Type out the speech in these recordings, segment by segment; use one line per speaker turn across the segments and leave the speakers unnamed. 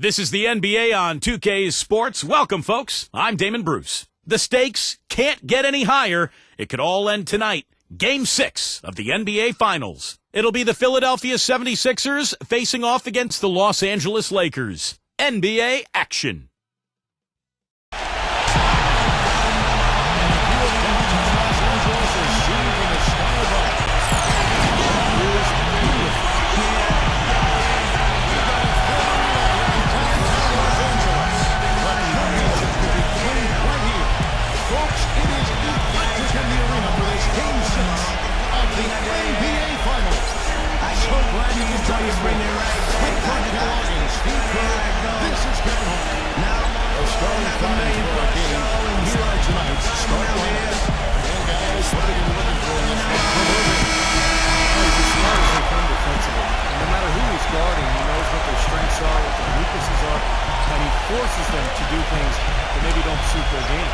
This is the NBA on 2K Sports. Welcome, folks. I'm Damon Bruce. The stakes can't get any higher. It could all end tonight. Game 6 of the NBA Finals. It'll be the Philadelphia 76ers facing off against the Los Angeles Lakers. NBA action.
Forces them to do things that maybe don't suit their game.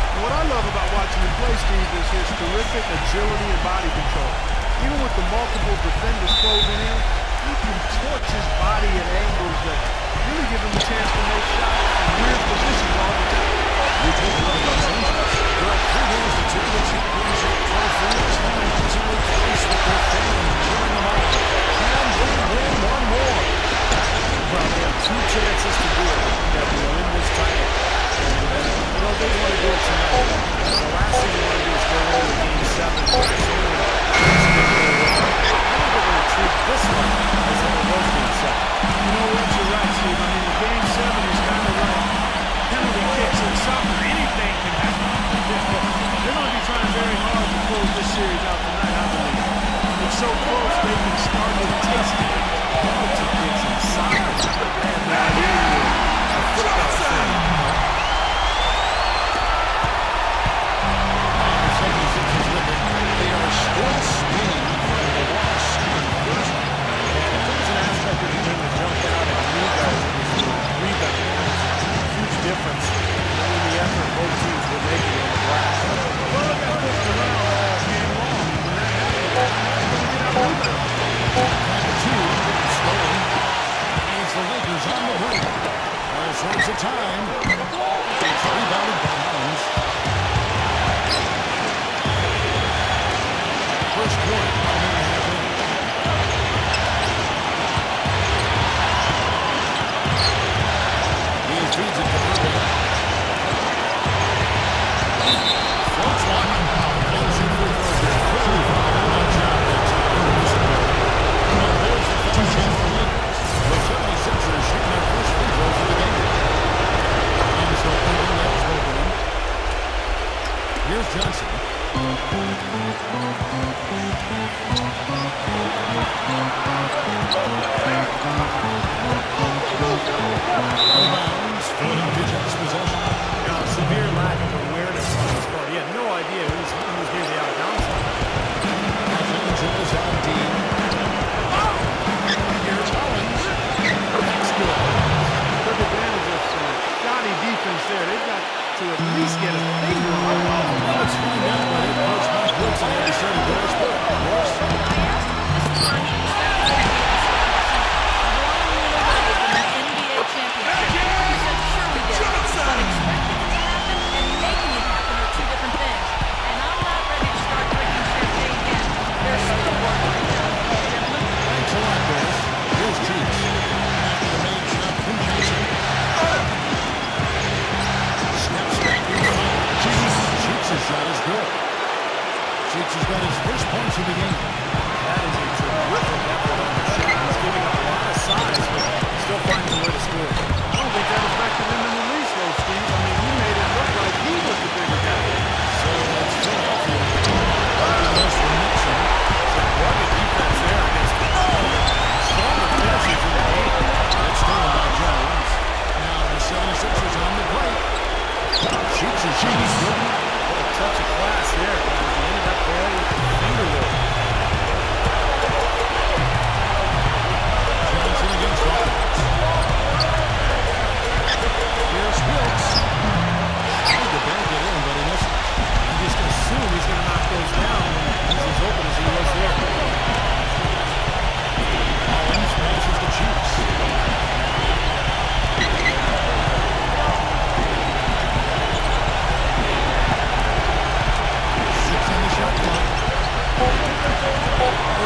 And what I love about watching him play, Steve, is his terrific agility and body control. Even with the multiple defenders closing in, he can torch his body at angles that really give him a chance to make shots in weird positions all the time. We talk a lot about Angels. There are 3 games to take the championship trophy. It's time to replace with their fans cheering them on. Can they win one more? Well, they have 2 chances to do it that will win this title. And, they want to do it tonight. The last thing they want to do is go into Game 7. I think they're going to treat this one as if it was Game 7. You know what? You're right, Steve. I mean, the Game 7 is kind of like penalty kicks in soccer. Anything can happen. They're going to be trying very hard to close this series out tonight, I believe. It's so close they can start to taste it. Penalty kicks in soccer. Man, a football thing. The 76ers with it. They are still spinning from the loss in the first. And if there's an aspect of the game that jumped out at me, guys, it was the rebound. Huge difference in the effort both teams were making on the glass. Well, they got pushed around all game long. When that happened, they're going to get out of rebound. The Lakers on the break. All sorts of time. It's rebounded by Adams. First quarter, 5.5 minutes. He feeds it to Irving. Floats one. Closing free throw here. Quickly following that job. Now there's the foul shot for Lakers. The 76ers shooting their first free throws of the game.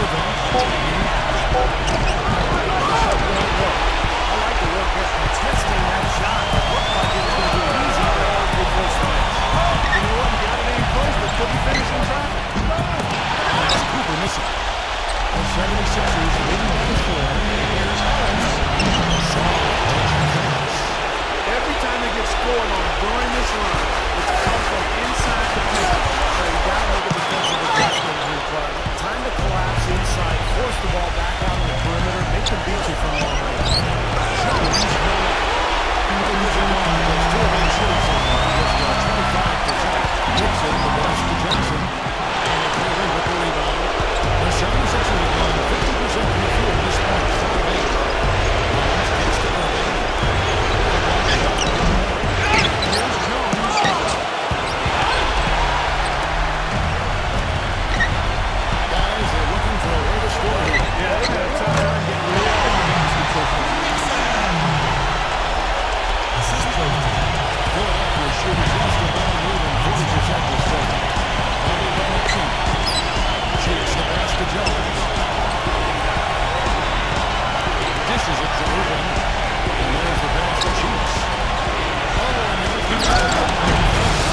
I like the work here contesting that shot. It looked like it was going to be easy for all three first fans.
You know what? He got it in close, but couldn't finish in traffic.
That's Cooper missing. The 76ers leading by 4. Here's Holmes.
Every time they get scored on during this run, it's come from inside the paint. So you got to make a defensive adjustment here, Clark.
Time to collapse inside, force the ball back out on the perimeter, make them beat you from long range. Jones, no way. Using long range, 2 of 8 shooting so far. Just 25%. Gibson, the pass to Johnson. And Cleveland with the rebound. The 76ers have gone 50% from the field at this point, 4 of 8. Holmes gets to Irving. Here's Jones. Guys are looking for a way to score here.
Yeah, they got a tough time getting rid of
This is Philadelphia shooting just about moving 40% this second. Bobby Robinson. Cheeks the pass to Jones. Dishes it to Irving. And there's the pass to Cheeks. Oh, and there's the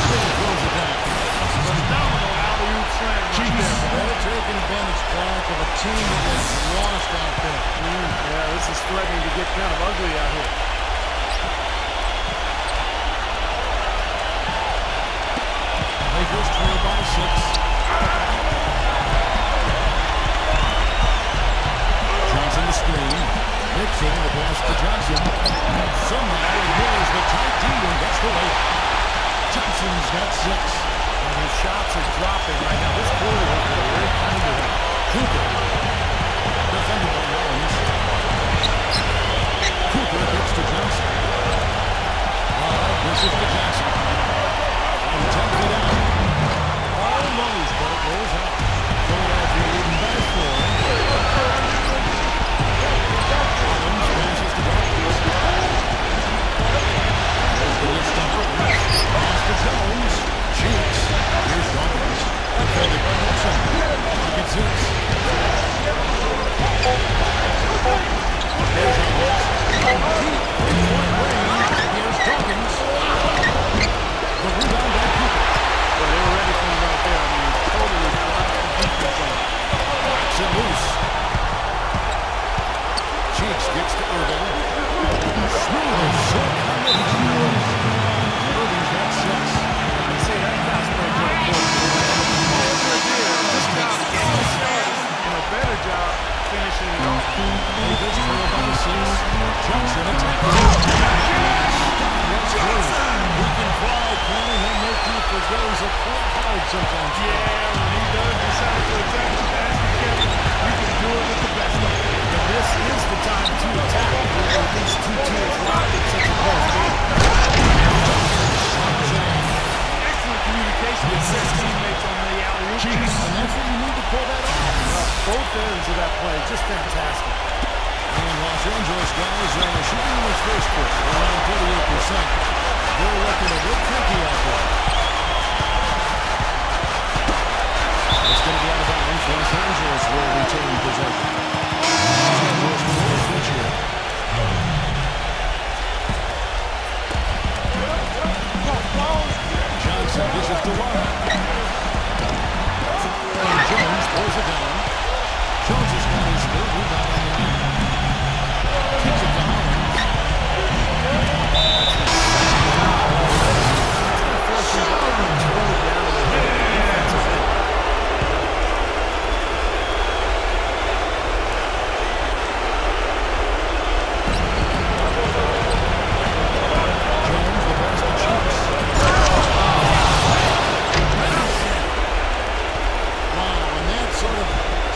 really throws it down.
phenomenal alley-oop slam right there.
They're taking advantage, Clark, of a team that was lost out there.
Yeah, this is threatening to get kind of ugly out here.
Lakers trail by 6. Johnson the screen. Nixon the pass to Johnson. Somehow ignores the tight D and gets the weight. Johnson's got 6.
And his shots are dropping right now. This quarter has been very kind to him.
Cooper. Defended by Rollins. Cooper gets to Johnson. This is to Johnson. And 10 feet out. Almost, but it rolls out. Philadelphia leading by 4. Rollins passes to Dawkins. There's the list on pass to Jones. Cheeks. Here's Dawkins. Defended by Nixon. Pocket 6. There's Dawkins. Deep three-point range. Here's Dawkins. The rebound by Cooper.
Well, they were ready for him right there. I mean, totally flat the defense on him.
Knocks it loose. Cheeks gets to Irving. Smooth as silk on the heels. Irving's got 6.
I'd say that fast break right there. This time getting the started and a better job finishing it off.
Lakers trail by 6. Johnson attacking. That's good. We can fly, Kenny. He'll make you forget he's a point guard sometimes.
Yeah, when he does decide to attack the basket, Kevin, you can do it with the best of them.
And this is the time to attack with these 2 teams locked in such a close game.
Excellent communication with his teammates on the alley-oop.
And that's what you need to pull that off.
Both ends of that play, just fantastic.
And Los Angeles guys are shooting in this first quarter around 38%. They're looking a bit tricky out there. It's going to be out of bounds. Los Angeles will retain possession. Los Angeles will feature. Johnson dishes to Love. And Jones pulls it down. Jones has got his third rebound on the night. Kicks it to Holland. Jones, the pass to Cheeks. Wow, and that sort of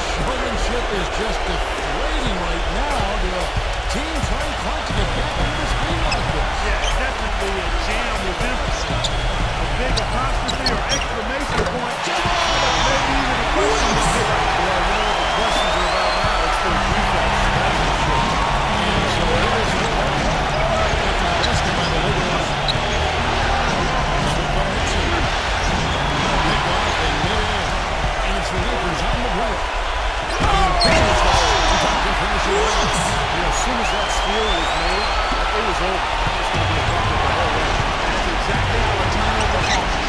showmanship is just deflating right now to a team trying to get back into this game like this.
Yeah, definitely a jam with emphasis. A big apostrophe or exclamation point. Maybe even a question mark. Well, you know what the questions are about now? It's the defense. That's for sure.
And so here is the ball. After the basket by the Lakers. Number 2. Pick off in midair. And it's the Lakers on the break. soon as that steal was made, it was over. It was going to be a bucket the whole way.
That's exactly how a turnover functions.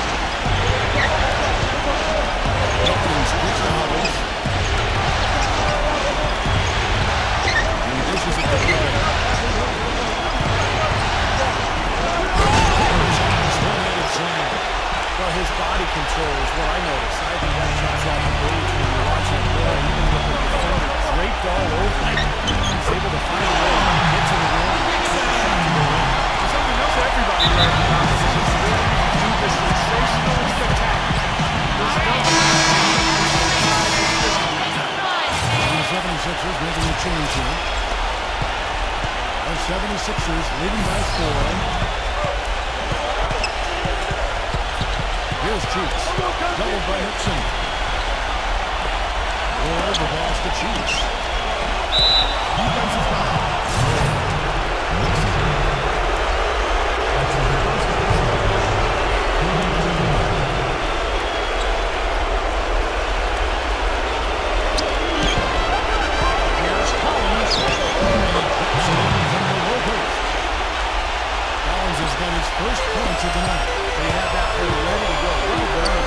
Hawkins gets Howells. And he dishes it to Gray. Well, his body control is what I noticed. I think that shots off the page when you're watching him play, even with the defender draped all over him. He's able to find a way to get to the rim and get the shot to the rim.
Something else everybody recognizes is his ability to do the sensational and spectacular. This
The 76ers making a change here. The 76ers leading by 4. Here's Cheeks. Doubled by Nixon. Or the ball's to Cheeks. Defensive foul. Here's Collins. Collins has got his first points of the night.
They had that play ready to go. Well done.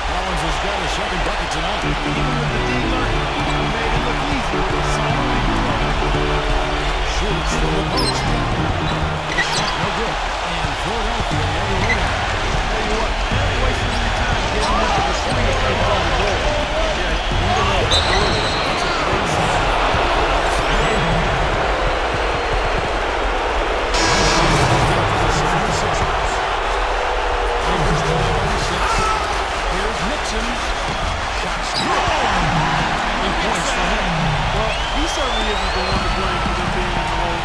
Collins has got his second bucket tonight.
Even with the deep line, he made it look easier with someone.
Shoots from the post. The shot no good. And Philadelphia never win it.
Tell you what, not wasting any time getting into the swing if they call the goal. Yeah, even though it's early, that's a great sign.
Here's Nixon. Shots good. 8 points for him.
Well, he certainly isn't the one to blame for them being in the hole.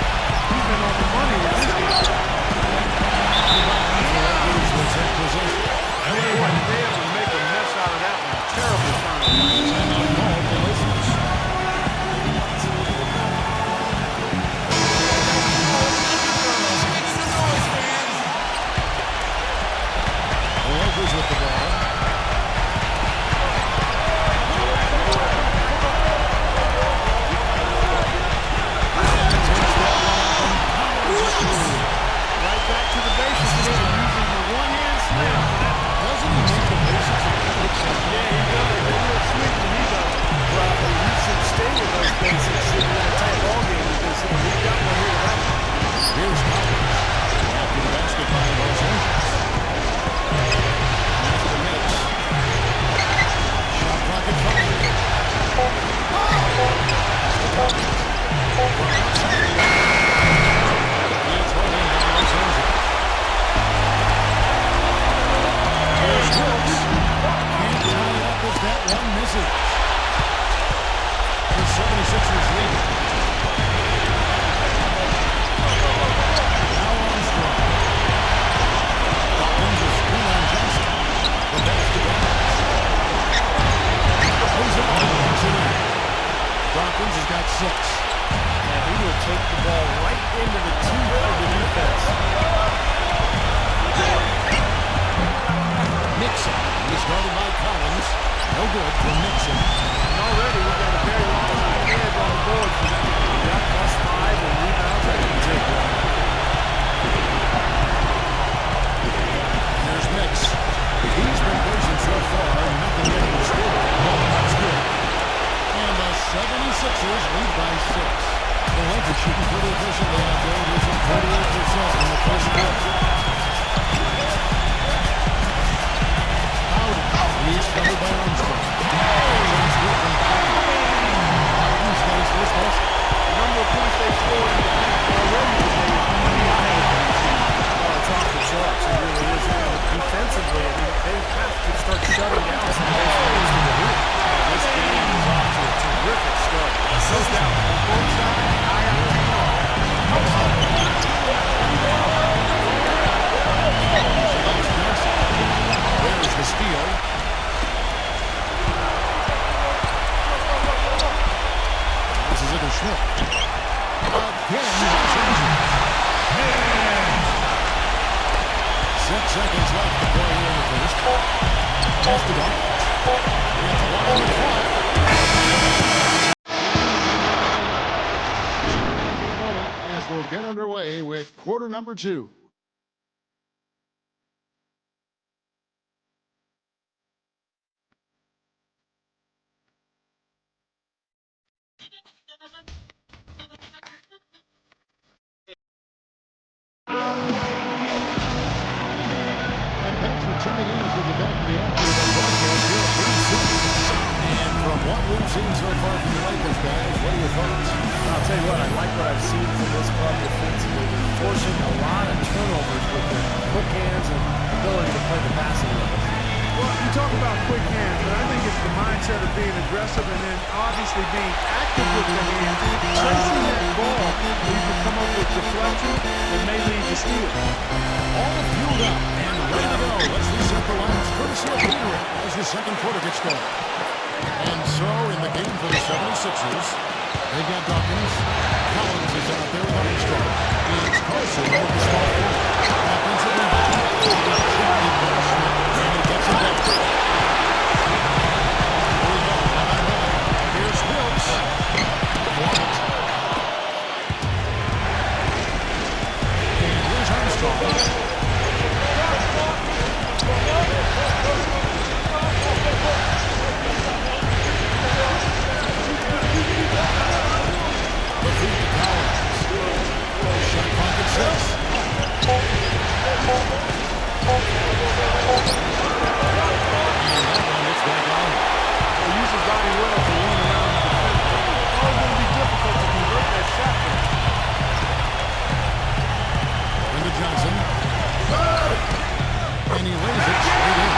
He's been on the money with this game. I tell you what, they able to make a mess out of that one. Terrible turnover.
The Lakers with the ball.
Right back to the basics again, using the one-hand slam.
Doesn't he make the basics of quick shot?
Yeah, he does. They're real sweet when he does it. Well, he should stay with those basics in that tight ball game because he got one here tonight.
Here's Collins. After the basket by Los Angeles. Here's the Knicks. Shot clock at 5. It's holding by Los Angeles. Here's Brooks. Can't tie it up as that one misses. The 76ers lead. Now Armstrong. Dawkins is screen on Johnson. The pass to Dawkins. Who's it all tonight? Dawkins has got 6.
And he will take the ball right into the teeth of the defense.
Nixon is guarded by Collins. No good for Nixon.
And already we've got a very long edge on the board for them.
Got +5 and rebounds. I can take one. Here's Nix. He's been patient so far. Nothing yet to score. That's good. And the 76ers lead by 6. The Lakers shooting pretty efficiently out there, using 48% in the first quarter. Howden. He's covered by Armstrong. James Whitman. Howden's got his first basket.
The number of points they scored in the paint already today is pretty high.
Oh, it's off the charts. It really is.
Defensively, I mean, they have to start shutting down some of those players in the hoop.
This game is off to a terrific start.
No doubt. On both sides, I have to know.
6 seconds left to play here in the first. Off the dunk. It's a line in front. As we'll get underway with quarter number 2. Turning in for the back of the afternoon broadcast here at BC. And from what we've seen so far from the Lakers, guys, what are your thoughts?
I'll tell you what, I like what I've seen from this club defensively. They're forcing a lot of turnovers with their quick hands and ability to play the passing level.
Well, you talk about quick hands, but I think it's the mindset of being aggressive and then obviously being active with the hands, chasing that ball where you can come up with deflection that may lead to steal.
All fueled up and ready to go. Let's reset the lines courtesy of Peter as the second quarter gets going. And so in the game for the 76ers, they've got Dawkins. Collins is out there with Armstrong. It's Carson with the small forward. Offensive rebound. And he gets it back. Here we go. Here's Wilkes. White. And here's Armstrong. Shot clock at 6. And that one gets back on.
He uses his body well to run around the defense. It's always going to be difficult to convert that shot there.
Into Johnson. And he lays it straight in.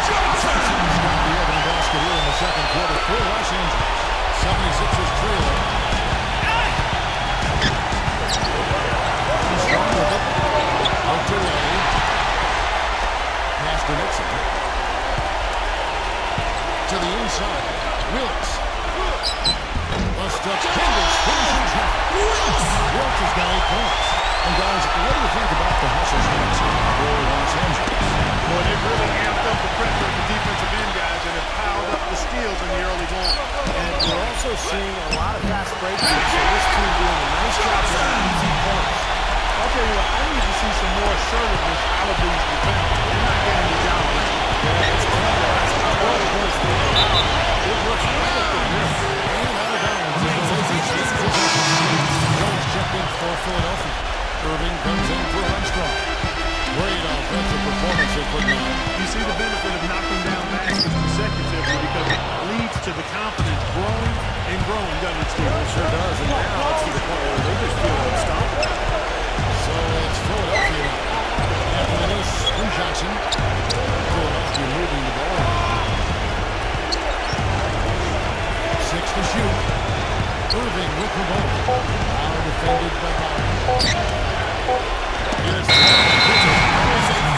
Johnson's got the opening basket here in the second quarter for Los Angeles. 76ers trailing. He's strong with it. Out to Ray. Pass to Nixon. To the inside. Wilkes. Bust up. Kendall's finishing shot. Wilkes has got 8 points. And guys, what do you think about the hustle shots for Los Angeles?
Boy, they've really amped up the pressure at the defensive end, guys, and have piled up the steals in the early going.
And we're also seeing a lot of fast breakthroughs, so this team doing a nice job of easy points.
I'll tell you what, I need to see some more assertiveness out of these defenders. They're not getting the job done.
Yeah, it's tough. That's how well the points they allow. It looks like the miss.
And out of bounds. Jones checked in for Philadelphia. Irving comes in for Armstrong. Great offensive performance they put on.
You see the benefit of knocking down baskets consecutively because it leads to the confidence growing and growing, doesn't it, Steve?
It sure does. And now it's to the point where they just feel unstoppable.
So it's Philadelphia. After the miss from Johnson. Philadelphia moving the ball. 6 to shoot. Irving with the ball. Now defended by Bauer. Here's the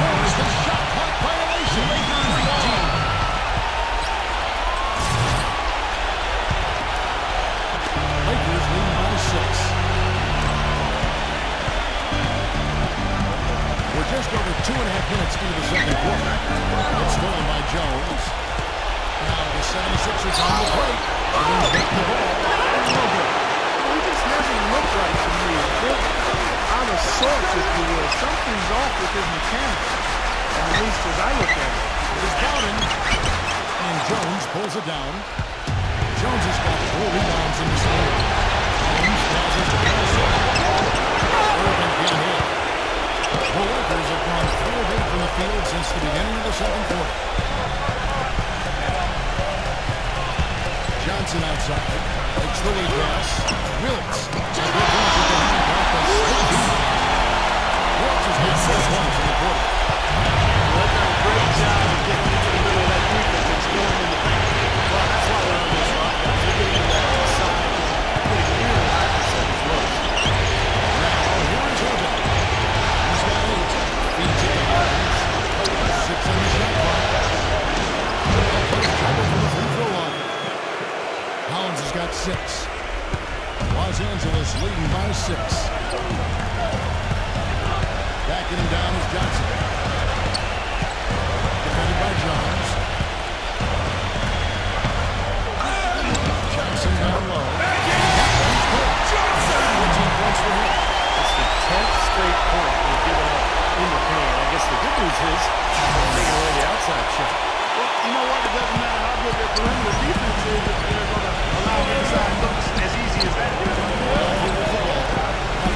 forced a shot clock violation. Lakers lead. Lakers lead by 6. We're just over 2.5 minutes into the second quarter. It's stolen by Jones. Now the 76ers on the break. Jones got the ball.
He just hasn't looked right to me. Out of sorts, if you will. Something's off with his mechanics, at least as I look at it.
It's Bowden. And Jones pulls it down. Jones has got 4 rebounds in this game. Jones passes to Carson. Irving getting hit. The Lakers have gone 3 of 8 from the field since the beginning of the second quarter. Johnson outside. Takes the lead pass. Wilkes. Wilkes has got 6 points in the quarter.
They've done a great job of getting into the middle of that defense and stealing in the paint. Well, that's why they're on this rock, guys. They're getting in that inside, getting really high percentage looks.
Now, here is Irving. He's got 8. Feeds it to Collins. 6 on the shot clock. First trouble from the free throw line. Collins has got 6. Los Angeles leading by 6. Backing him down is Johnson. his. Taking away the outside shot.
Well, you know what? It doesn't matter how good their perimeter defense is if they're going to allow inside looks as easy as that.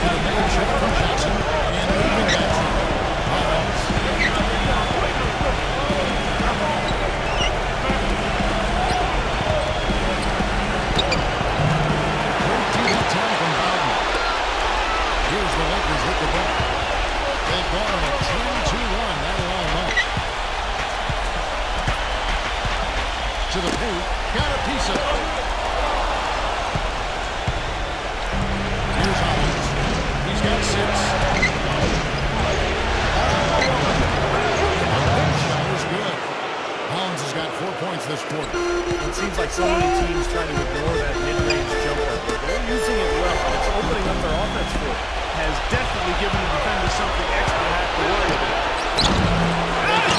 Another check from Johnson. And moving back. Rollins. Here's the Lakers with the ball. They've gone on a 10-2 run that long night. To the paint. Got a piece of it. Here's Hollins. He's got 6. That shot is good. Hollins has got 4 points this quarter.
It seems like so many teams try to ignore that mid-range jumper. They're using it well, and it's opening up their offense for it.
Has definitely given the defender something extra to have to worry about.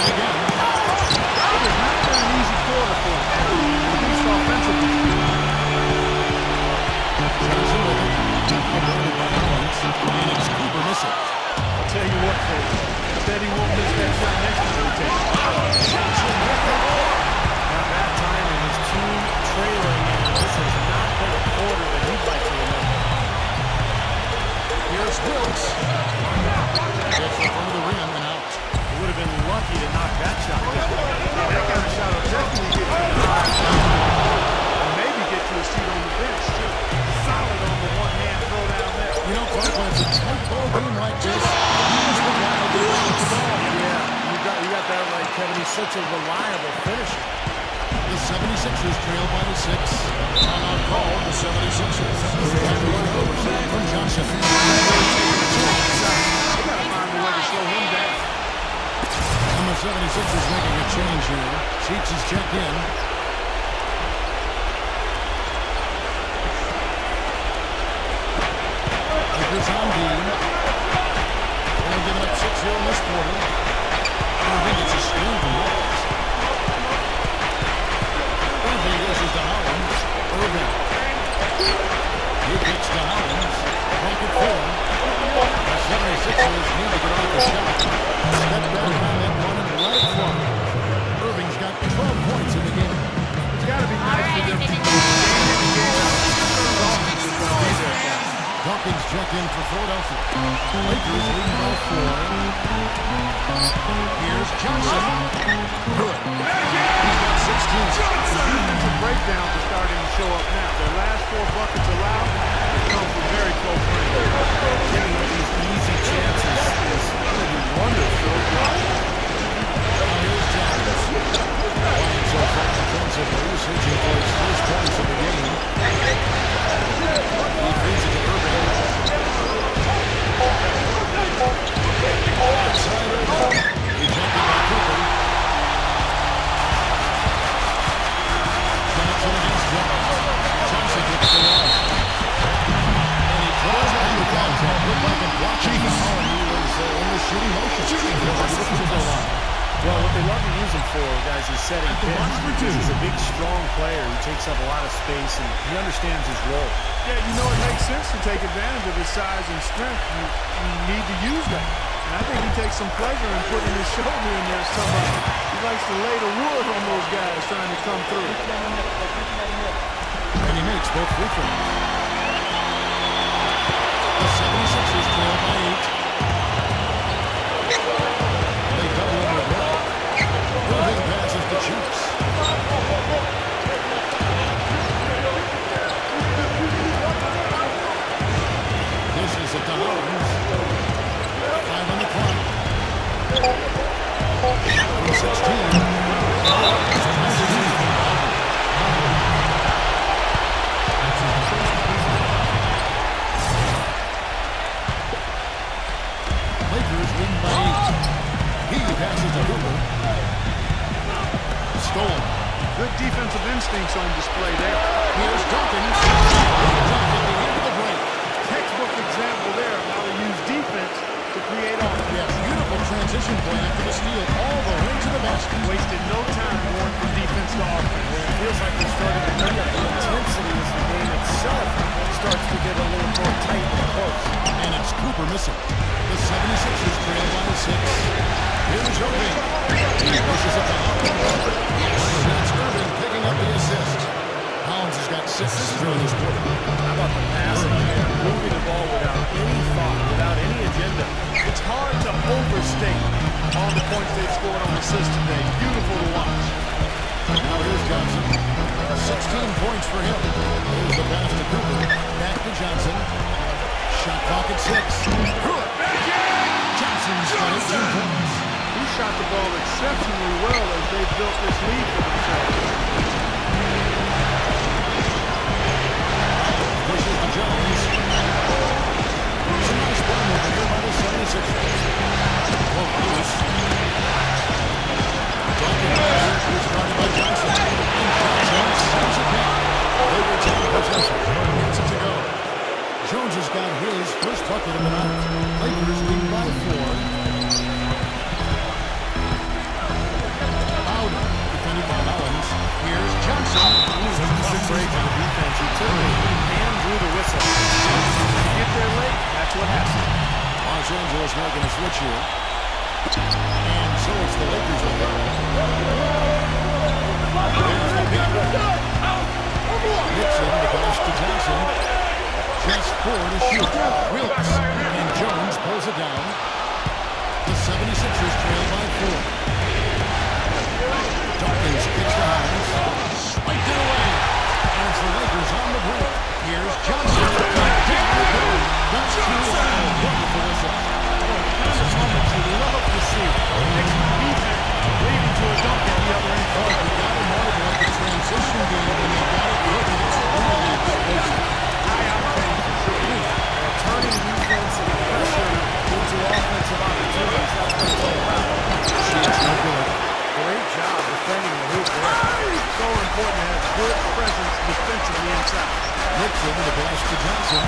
Again.
It has not been an easy quarter for him, at least offensively.
Johnson with it. Avoided by Hollins. And it's Cooper missing.
I'll tell you what, folks. I bet he won't miss that shot next time he takes it.
Johnson with the ball.
Now that time, and his team trailing, and this has not been a quarter that he'd like to remember.
Here's Wilkes. Gets in front of the rim and out.
He would have been lucky to knock that shot down.
Yeah, that kind of shot will definitely get you in the high and maybe get you a seat on the bench, too. Solid on the one-hand throw down there.
You know, Clark, when it's a tight ball game like this, he's the guy who shoots the ball.
Yeah, you got that right, Kevin. He's such a reliable finisher.
The 76ers trail by the 6. Timeout call, the 76ers. From Johnson.
They got to find a way to slow him down.
And the 76ers making a change here. Sheets is checked in. Lakers on Dean. Only giving up 6 here in this quarter. I don't think it's a screen from Wilkes. Irving goes to Hollins. Irving. He kicks to Hollins. Pocket 4. The 76ers need to get off the shot. Step back on that one and let it fly. Irving's got 12 points in the game.
It's got to be nice for them to game in and game out. Offense is going to be there for them.
Dawkins checked in for Philadelphia. Lakers leading by 4. Here's Johnson. Good. He's got 16.
The defensive breakdowns are starting to show up now. Their last 4 buckets allowed have come from very close range.
Giving up these easy chances is going to be wonderful.
Here's Johnson. Playing so far defensively, searching for his first points of the game. He feeds it to Irving. Outside Irving. Rejected by Cooper. Johnson against Jones. Johnson gets the loss. And he draws it into contact. Looked like a blocking foul. He was in the shooting motion.
Well, what they love to use him for, guys, is setting pins. He's a big, strong player who takes up a lot of space, and he understands his role.
Yeah, you know, it makes sense to take advantage of his size and strength. You need to use that. And I think he takes some pleasure in putting his shoulder in there somewhere. He likes to lay the wood on those guys trying to come through.
And he makes both free throws. The 76ers trail by 8. They double him with one. Irving passes to Chiefs. This is a Hollins. 5 on the clock. From 16. Hollins tries to use it. Lakers leading by 8. He passes to Hooper. Stolen.
Good defensive instincts on display there.
Here's Dawkins. At the end of the break.
Textbook example there of how to use defense to create offense.
Yeah, beautiful transition play after the steal all the way to the basket.
Wasted no time going from defense to offense.
It feels like they're starting to pick up the intensity as the game itself starts to get a little more tight and close.
And And it's Cooper missing. The 76ers trail by 6. Here's Irving. He pushes it to Hollins. Yes, that's Irving picking up the assist. Hollins has got 6 during this quarter.
How about the passing here? Moving the ball without any thought, without any agenda. It's hard to overstate all the points they've scored on assist today. Beautiful to watch.
Now here's Johnson. 16 points for him. Here's the pass to Cooper. Back to Johnson. Shot clock at 6. Johnson's got 18 points.
He shot the ball exceptionally well as they built this lead for themselves.
Pushes to Jones. It's a nice ball movement here by the 76ers. Well, loose. Duncan is guarded by Johnson. And Johnson steps it back. They retain possession. Gets it to go. Jones has got his first bucket of the night. Lakers lead by 4. Bowden, defended by Hollins. Here's Johnson.
Tough break on the defense. He took it and drew the whistle. When you get there late, that's what happens.
Los Angeles making a switch here. And so it's the Lakers with it. There's the pick. Nixon, the pass to Johnson. Just 4 to shoot. Wilkes. And Jones pulls it down. The 76ers trail by 4. Dawkins kicks to Hollins. Spiked it away. And it's the Lakers on the break. Here's Johnson. That's 2 and wonderful whistle.
This is one that you love to see. Excellent defense leading to a dunk at the other end.
Oh, we got to marvel at the transition game when they got it working. It's really explosive.
High octane for sure. Turning defensive pressure into offensive opportunities. That's what it's all about.
She's no good.
Great job defending the hoop there. So important to have good presence defensively inside.
Nixon, the pass to Johnson.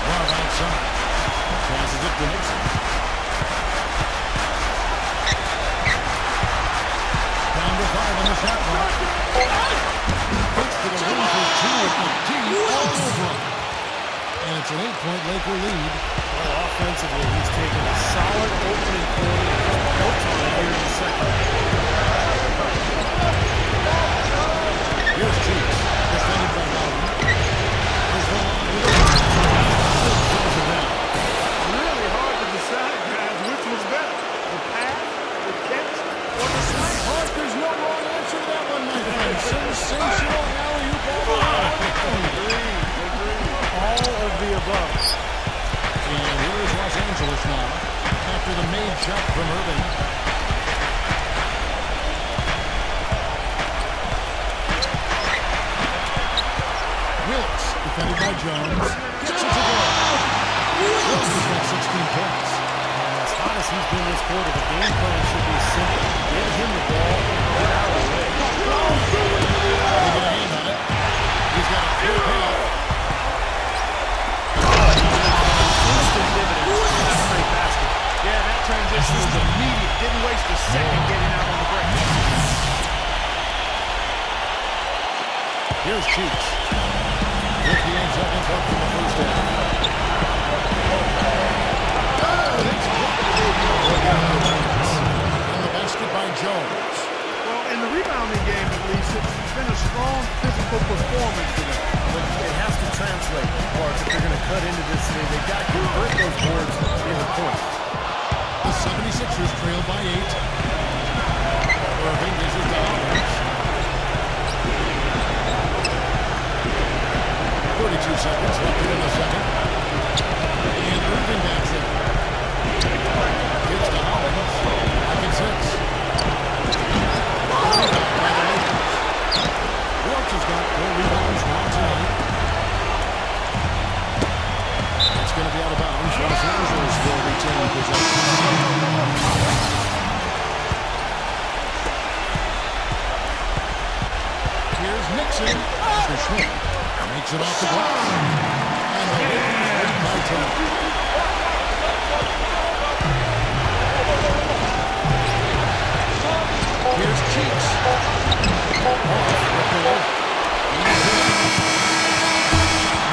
Love outside. Passes it to Nixon. Down to 5 on the shot clock. Puts to the rim for 2 with McGee all over him. And it's an 8-point Laker lead.
Well, offensively, he's taken a solid opening quarter and just built on it here in the second.
Here's Cheeks. Defended by Bowden. Here's the line with a throws it down.
Really hard to decide, guys, which was better. The pass, the catch, or the slam.
Hart, there's no wrong answer to that one, my friend. Sensational alley-oop all the way.
All of the above.
And here is Los Angeles now after the made shot from Irving. Wilkes, defended by Jones. Gets it to go. Wilkes has got 16 points.
As hot as he's been this quarter, the game plan should be simple. Get him the ball and get out of the way.
They get a hand on it. He's got a clear path.
Instant dividends. That's a great basket. Yeah, that transition was immediate. Didn't waste a second getting out on the break.
Here's Cheeks. 58 seconds left in the first half. And the basket by Jones.
Well, in the rebounding game, at least, it's been a strong physical performance today.
But it has to translate, Parks, if they're going to cut into this thing. They've got to convert those boards into points.
The 76ers trail by 8. Irving gives it to Hollins. 32 seconds left in the second. And Irving backs it. Gives to Hollins. Back at 6. Wilkes has got 4 rebounds now tonight. It's going to be out of bounds. Los Angeles will retain possession. Here's Nixon. After Schmidt makes it off the glass. And the Lakers lead by 10. Here's Cheeks.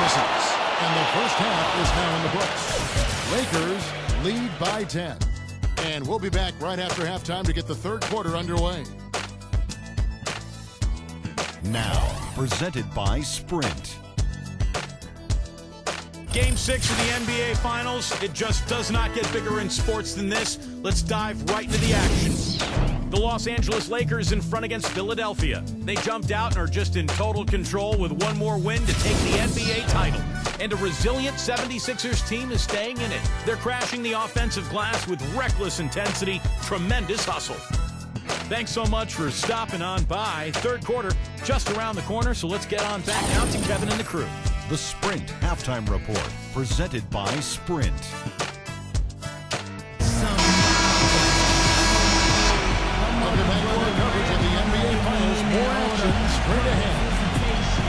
Misses. And the first half is now
lead by 10. And we'll be back right after halftime to get the third quarter underway.
Now, presented by Sprint.
Game 6 of the NBA Finals. It just does not get bigger in sports than this. Let's dive right into the action. The Los Angeles Lakers in front against Philadelphia. They jumped out and are just in total control with one more win to take the NBA title. And a resilient 76ers team is staying in it. They're crashing the offensive glass with reckless intensity, tremendous hustle. Thanks so much for stopping on by. Third quarter just around the corner, so let's get on back out to Kevin and the crew.
The Sprint Halftime Report, presented by Sprint.
Welcome back to our coverage of the NBA Finals. More action straight ahead.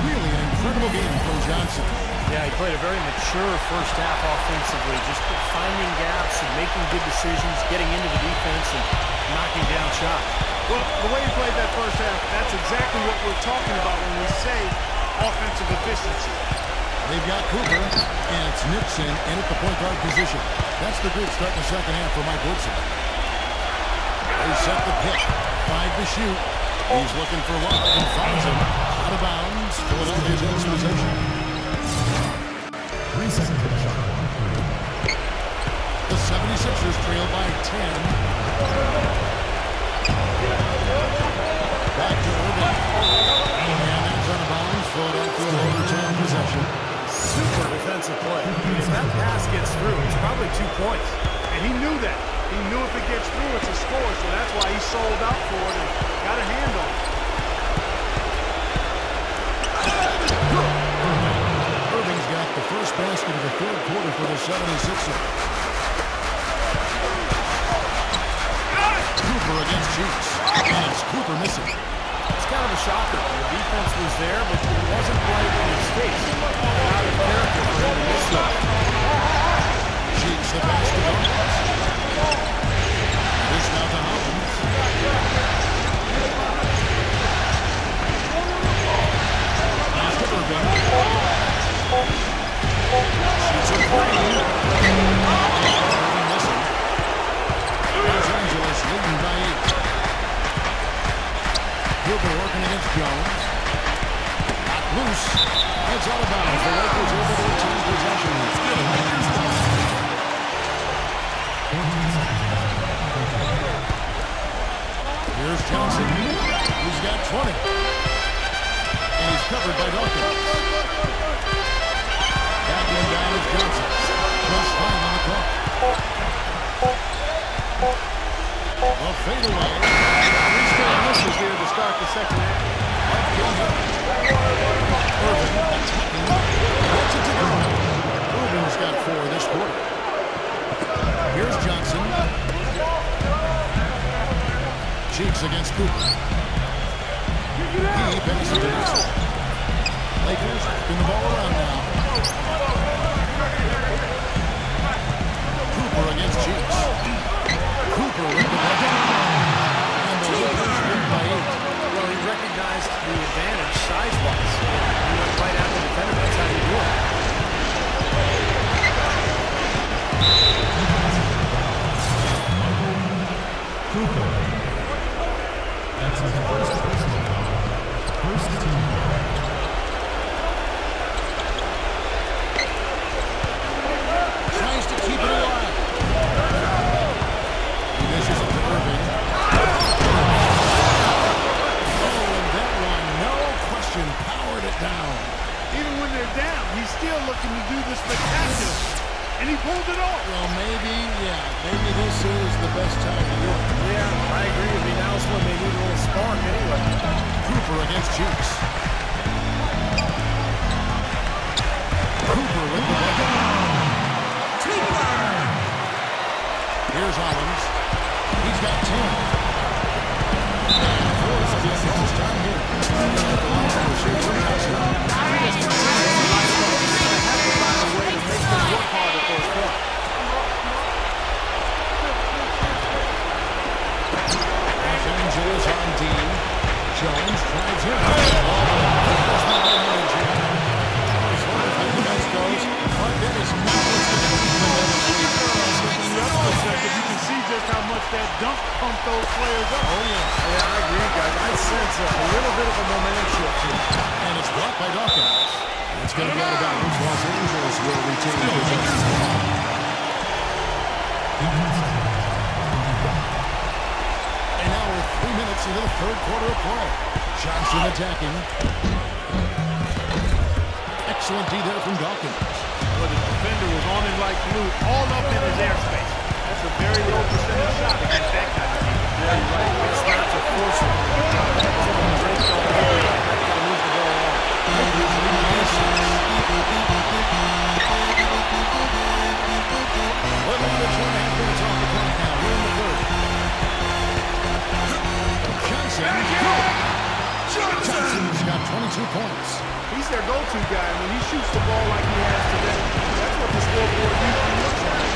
Really an incredible game from Johnson.
Yeah, he played a very mature first half offensively, just finding gaps and making good decisions, getting into the defense and knocking down shots.
Well, the way he played that first half, that's exactly what we're talking about when we say offensive efficiency.
They've got Cooper, and it's Nixon in at the point guard position. That's the group starting the second half for Mike Woodson. They set the pick. 5 to shoot. He's looking for love and finds him. Out of bounds. Philadelphia's in this possession.
3 seconds to the shot.
The 76ers trail by 10. Back to Irving. And that's out of bounds. Philadelphia overtime possession.
Super defensive play. If that pass gets through, it's probably 2 points.
And he knew that. He knew if it gets through, it's a score, so that's why he sold out for it and got a hand on it.
Irving's got the first basket of the third quarter for the 76ers. Cooper against Cheeks. And it's Cooper missing.
It's kind of a shocker. The defense was there, but it wasn't right in his face. Out of character for him to miss that.
Cheeks the pass to Gomez. This now to Hollins. Pass to Irving. Shoots a three. Irving missing. Los Angeles leading by 8. Cooper working against Jones. Not loose. It's out of bounds. The Lakers over to retain possession. Here's Johnson. He's got 20. And he's covered by Dawkins. Back in down is Johnson. Plus 5 on the clock. A fadeaway.
He's still misses here to start the second half.
Irving attacking. Gets it to go. Irving's got 4 this quarter. Here's Johnson. Cheeks against Cooper. He passes it to Nixon. Lakers spin the ball around now. Cooper against Cheeks. Cooper with the ball. And the Lakers win by 8.
Well, he recognized the advantage size-wise. He went right at the defender. That's how you do it.
Cooper. That's his first team.
Tries to keep it alive. He dishes it to Irving. Oh, and that one, no question, powered it down.
Even when they're down, he's still looking to do the spectacular. And he pulled it off.
Well, maybe this is the best time to do it.
Yeah, I agree with you. Now's when they need a little spark anyway.
Cooper against Cheeks. Cooper with the ball. Here's Hollins. He's got 10. And fourth against his time here. The line to shoot from Johnson.
Work hard at those points.
Los Angeles on D. Jones drives in. As far as the defense goes, Marquette is not what's going to keep them in the lead.
because you can see just how much that dunk pumped those players up.
Oh, yeah. Yeah, I agree, guys. I sense a little bit of a momentum shift here.
And it's blocked by Dawkins. It's going to be out of bounds. Los Angeles will retain possession. And now we're 3 minutes into the third quarter of play. Johnson attacking. Excellent D there from Dawkins.
Well, the defender was on him like glue, all up in his airspace. That's a very low percentage shot against that kind of team.
Yeah, you're right. It's not to force it. Someone breaks all over it. That's got to move the ball on.
Well, under 2.5 minutes off the clock now. We're in the third. Johnson's got 22 points.
He's their go-to guy. When he shoots the ball like he has today, that's what the scoreboard usually looks like.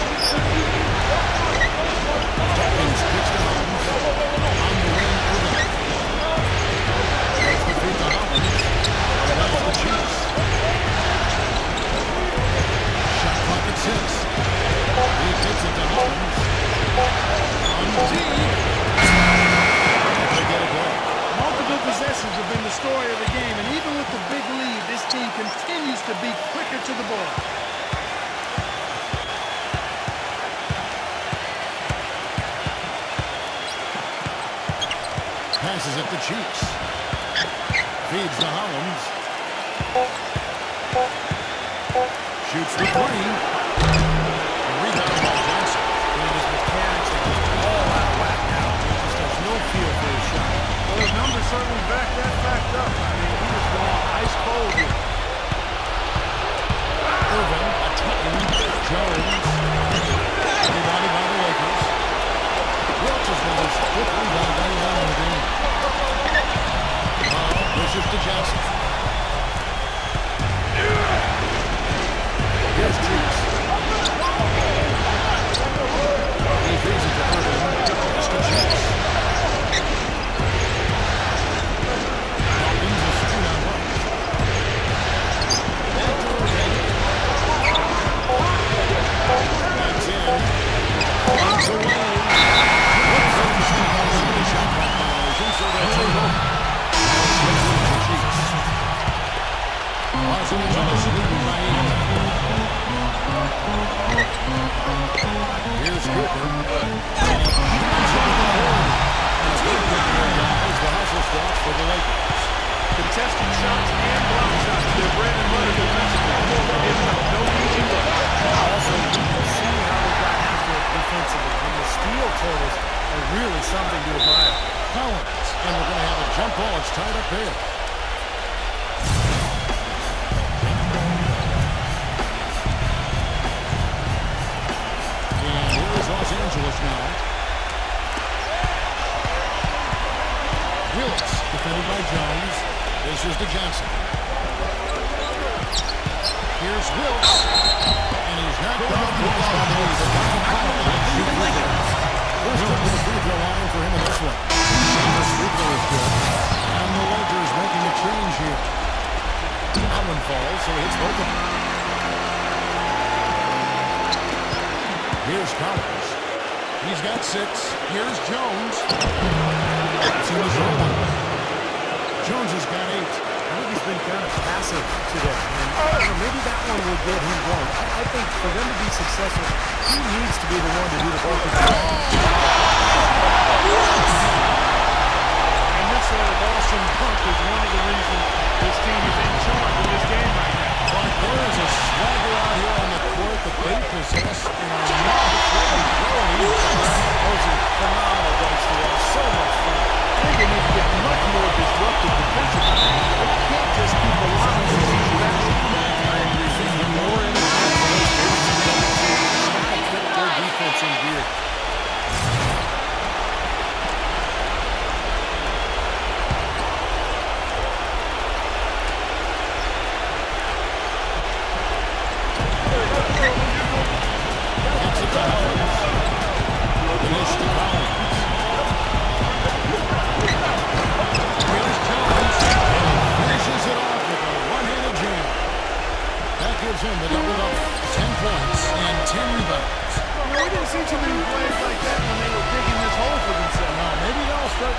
Dawkins pitched to Holmes. On the wing, Irvin. That's the feed to Holmes. And that was the Chiefs. Shot clock at 6. He takes it to Holmes. On deep. They get it back.
Multiple possessions have been the story of the game, and even with the big lead, this team continues to be quicker to the ball.
Passes it to Chiefs. Feeds to Holland. Shoots the three. Rebound by Johnson.
His mechanics are just all out of whack now. He just has no feel for his shot.
Well, his numbers certainly back that fact up. I mean, he was going ice cold here.
Irvin attacking. Jones. Rebounded by the Lakers. Wilt has got his fifth rebound by the game. Pushes to Johnson. Here's Chiefs. He feeds it to Irvin. It's to Chiefs. Dawkins is 2-on-1. Back to Irvin. That's in. Runs away. The shot clock violation, so they'll take over. Los Angeles leading by 8. Here's Cooper. The hustle starts for the Lakers.
Contested shots and block shots. Their bread and butter defensively. Giving up no easy look.
Also, you can see how they got after it defensively. And the steal totals are really something to admire.
Collins, and we're going to have a jump ball. It's tied up there. And here is Los Angeles now. Willis, defended by Jones. This is to Johnson. Here's Willis. And he's not going to be First up to the free throw line for him in this one. The free throw is good. And the Lakers making a change here. Allen falls, so it's open. Here's Collins. He's got 6. Here's Jones. It's in his open. Jones has got 8.
I think he's been kind of passive today. And maybe that one will get him going. I think for them to be successful, he needs to be the one to do the bulk of the job.
And this Boston punk is one of the reasons this team is in charge of this game right now.
But there is a swagger out here on the court that they possess and are not afraid of throwing.
Those are phenomenal dunks today. So much fun.
I think they need to get much more disruptive defensively. They can't just keep allowing these easy baskets.
I agree. They get more in it. Those put their defense in gear.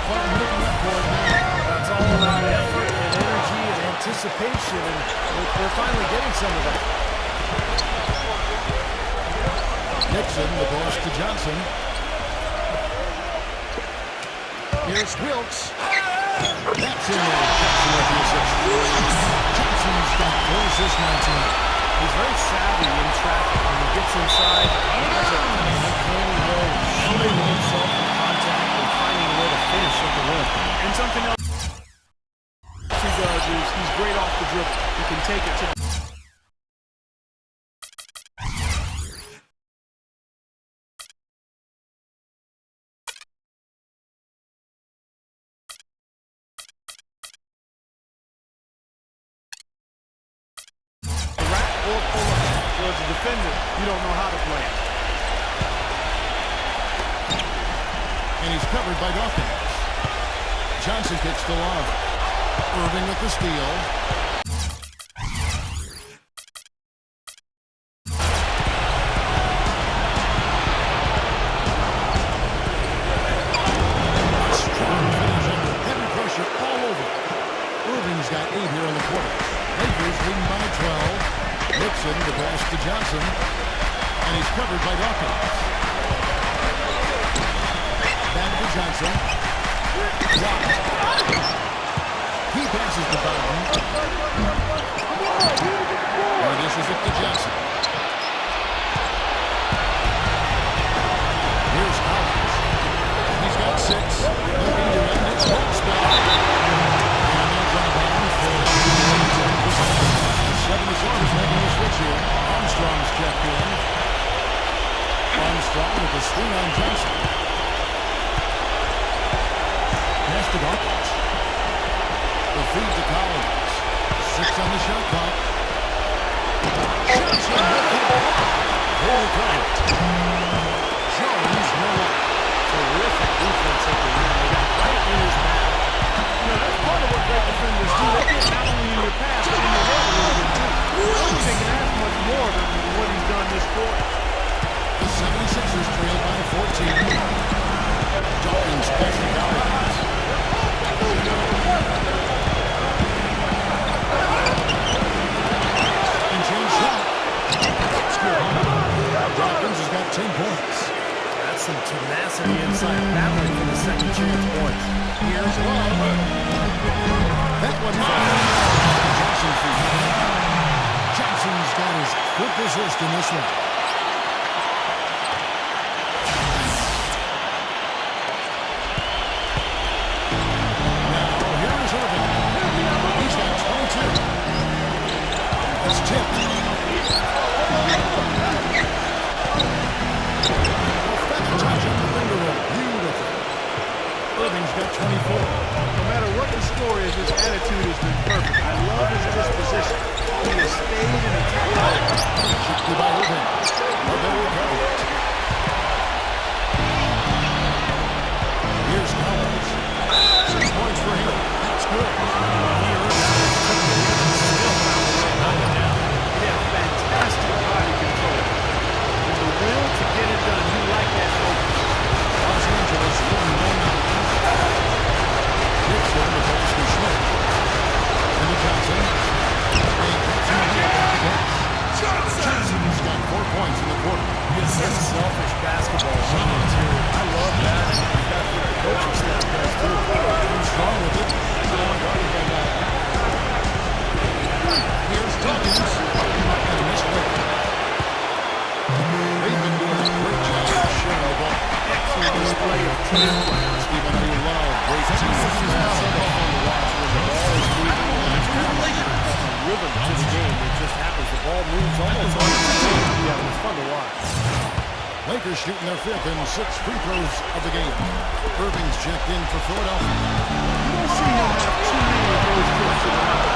Clark looking up for it now.
It's all about effort and energy and anticipation, and they're finally getting some of that.
Nixon, the pass to Johnson. Here's Wilkes. That's in there. Johnson with the assist. Johnson's got 4 assists, 19.
He's very savvy in traffic. When he gets inside, he has a uncanny way of shooting himself in contact and finding a way to finish at the rim.
And something else he does is he's great off the dribble. He can take it to the rack or pull up. So as a defender, you don't know how to play it.
And he's covered by Dawkins. Johnson kicks to Love. Irving with the steal. Strong finish under heavy pressure all over. Irving's got 8 here in the quarter. Lakers leading by 12. Nixon, the pass to Johnson. And he's covered by Dawkins. Back to Johnson. Blocked. He passes the bottom. And dishes it to Johnson. Here's Collins. He's got 6. Looking to end its home spell. And that's on bounds for the 76ers making a switch here. Armstrong's checked in. Armstrong with the swing on Johnson. Pass to Dawkins. The feed to Collins. 6 on the shot clock. Johnson with the block. Full credit. Jones no up.
Terrific defense at the rim. They got right in his back.
You know, that's part of what great defenders do. They get not only in your pass, but in your head a little bit too. I don't think they can ask much more than what he's done this quarter.
The 76ers trail by 14. Dawkins passing Collins. And change shot. That's good. Dawkins has got 10 points.
That's some tenacity inside, battling for the second chance points.
Here's Love. That one Johnson feed. Johnson's got his 5th assist in this one. Now, here's Irving. He's got 22. It's tipped. Touch on the finger roll. Beautiful. Irving's got 24.
No matter what the score is, his attitude has been perfect. I love his disposition. He has stayed in attack mode.
Shifted by Irving. Irving recovered. Here's Collins. 6 points for him. That's good.
Yeah, fantastic body control. With the will to get it done. You like that focus.
Los Angeles leading 1-0. Nixon, the pass to Schmidt. Into Johnson. Johnson's got 4 points in the quarter.
It's selfish basketball on the interior. I love that. That's what the coaching staff does too.
Strong with it. Here's Dawkins. And a missed break. They've been doing a great job of sharing the ball.
Excellent display of team play.
Stephen, I love great team.
Rhythm to the game. It just happens. The ball moves almost on its own. Yeah, it's fun to watch.
Lakers shooting their 5th and 6th free throws of the game. Irving's checked in for Philadelphia.
You don't see him have too many of those trips in the night.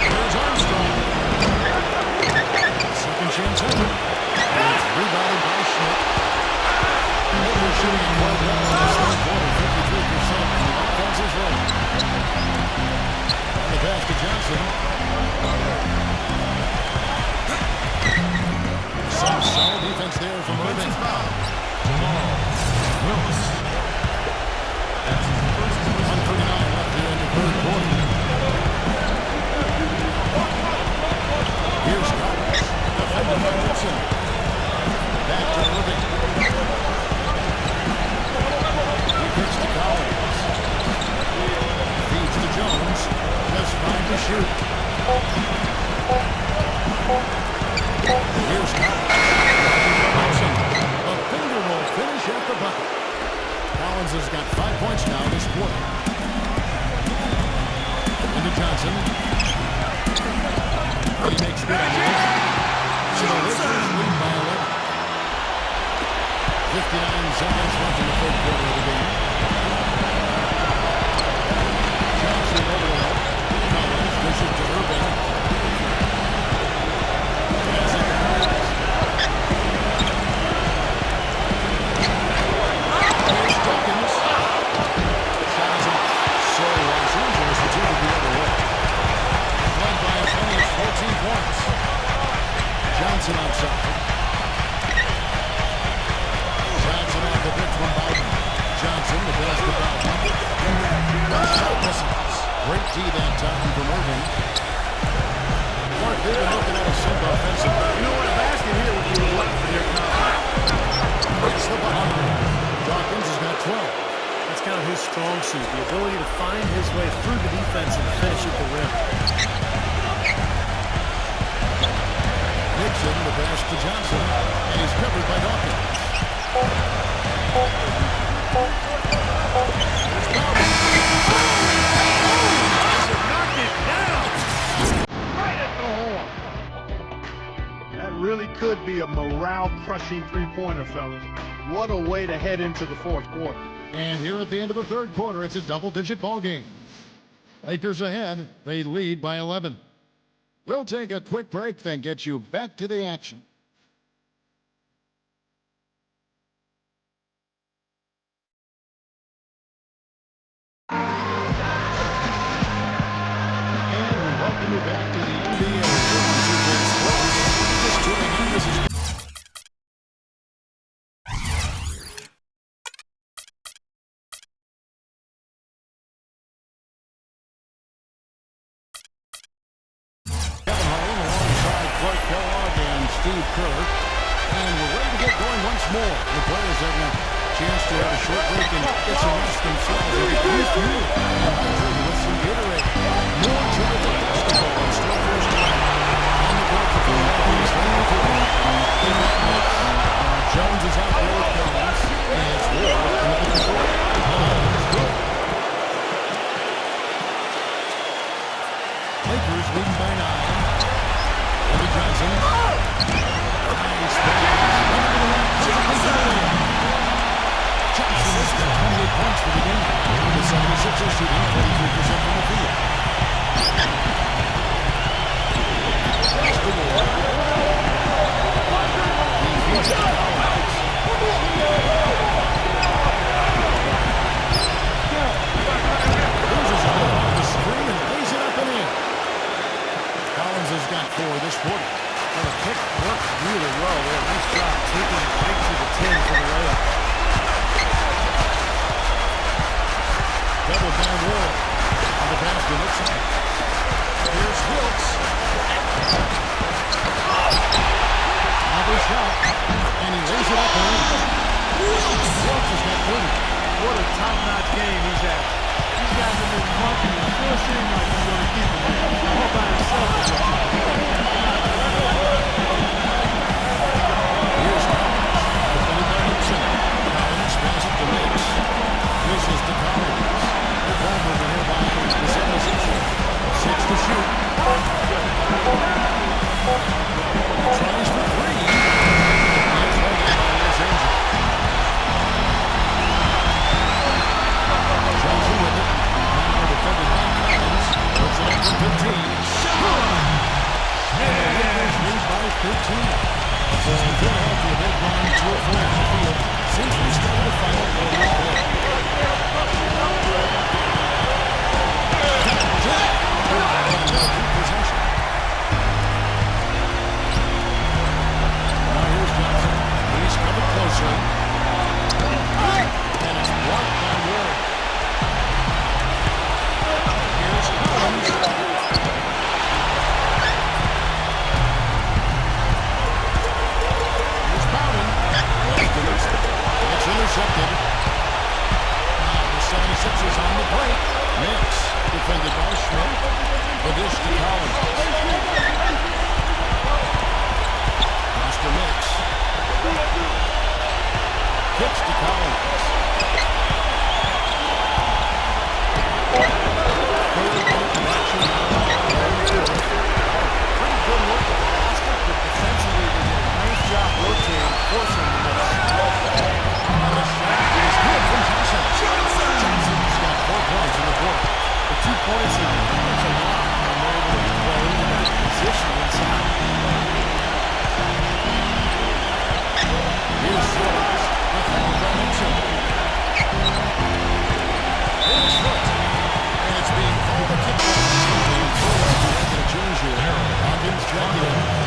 Here's Armstrong. Second chance effort. And it's rebounded by Schmidt. Lakers shooting quite well in this third quarter, 53% from the offensive run. The pass to Johnson. Some solid defense there from Irving. to shoot. Here's Collins. A finger roll finish at the bucket. Collins has got 5 points now this quarter. Into Johnson. He makes good on the edge. So the Lakers lead by 11. 59 seconds left in the third quarter of the game. Johnson over the net. Collins dishes to Urban. Pass it to Collins. Here's Dawkins. Shot is off. So Los Angeles will take it the other way. Led by a penny of 14 points. Johnson outside. Johnson on the pitch from Bowden. Johnson, the pass to Bowden. Shot misses. Great D that time from Irving. Mark, they've been looking at a simple offensive.
You know what? A basket here would do a lot for their confidence.
It's the button. Dawkins has got 12.
That's kind of his strong suit, the ability to find his way through the defense and finish at the rim.
Nixon, the pass to Johnson, and he's covered by Dawkins.
Knock it down! Right at the horn. That really could be a morale-crushing three-pointer, fellas. What a way to head into the fourth quarter.
And here at the end of the third quarter, it's a double-digit ball game. Lakers ahead. They lead by 11. We'll take a quick break, then get you back to the action. And we welcome you back to the NBA2K Sports. Just tuning in, this is Steve Kerr, and we're ready to get going once more. The players have a chance to have a short break and get some rest themselves and get refueled and hydrated with some Gatorade. More terrific basketball and still first time. On the court for Philadelphia is Henry Ford. In that mix, Jones is out there with Collins, and it's Ward in the control. It's good. Lakers leading by 9. Over Johnson. Johnson has got 28 points for the game. The 76ers shooting 43% from the field. That's the Ward. He feeds it to Collins. Loses it off the screen and lays it up and in. Collins has got 4 this quarter.
Well, the pick worked really well there. Nice job taking it right to the 10 for the layup.
Double down Ward. On the basket, looks like. Here's Wilkes. Another shot. And he lays it up and in. Wilkes has got 30.
What a top-notch game he's had. These guys have been funky and still seem like he's going to keep him all by himself.
Here's Collins. Defended by Nixon. Collins passes it to Nix. Misses to Collins. The ball over here by the 76ers. 6 to shoot. Tries for 3. That's right in by Los Angeles. Johnson with it. Now defended by Collins. Puts it up to 15. And the Lakers lead by 13. This is Philadelphia. They've gone 2 of 4 from the field since we started the final quarter of play. Possession. Now here's Johnson. He's covered closely. And it's blocked by Ward. Here's Collins. Here's Bowden. It's intercepted. Now the 76ers on the break. Nix. defended by Schmidt. The dish to Collins. Master mix. Pitch to Collins.
Pretty good look at the basket, but defensively they did a nice job rotating, forcing the miss.
And the shot is good from Johnson. Johnson's got 4 points in the quarter.
The 2 points are a lot when they're able to play into that position inside.
Here's Schwartz. Defended by Nixon. Here's Schwartz. And it's being called a kick. Being pulled up the end of the change here. Hawkins checking in.